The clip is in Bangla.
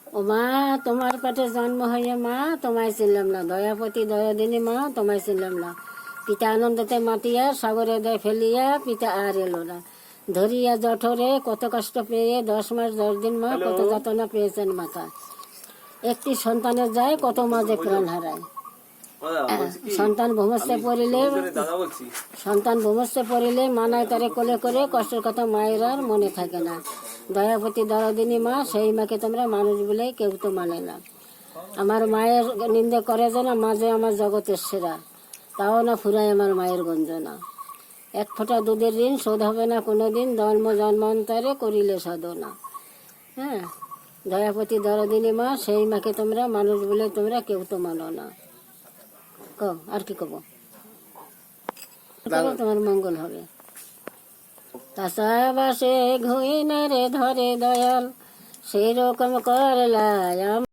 ও মা, তোমার পেটে জন্ম হয়ে মা তোমায় চিনলাম না, দয়াপতি দয়াদিনী মা তোমায় চিনলাম না। পিতা আনন্দতে মাতিয়া সাগরে দেয় ফেলিয়া, পিতা আর এলো না। ধরিয়া জঠরে কত কষ্ট পেয়ে 10 মাস 10 দিন মা কত যাতনা পেয়েছেন মাতা। একটি সন্তানের যায় কত মাঝে প্রাণ হারায়। সন্তান ভূমস্থে পড়িলে মানায় তারে কোলে করে, কষ্টের কথা মায়ের আর মনে থাকে না। দয়াপতি দয়াদিনী মা সেই মাকে তোমরা মানুষ বলে কেউ তো মানে না। আমার মায়ের নিন্দে করে যেন মাঝে আমার জগতের সেরা, তাও না ফুরায় আমার মায়ের গঞ্জনা। এক ফোঁটা দুধের ঋণ শোধ হবে না কোনোদিন, জন্মান্তরে করিলে সাধনা। হ্যাঁ, দয়াপতি দয়াদিনী মা সেই মাকে তোমরা মানুষ বলে তোমরা কেউ তো মানো না। আর কি কব, তোমার মঙ্গল হবে। তাসাবাসে ঘুইনে রে ধরে দয়াল, সেই রকম করলাম।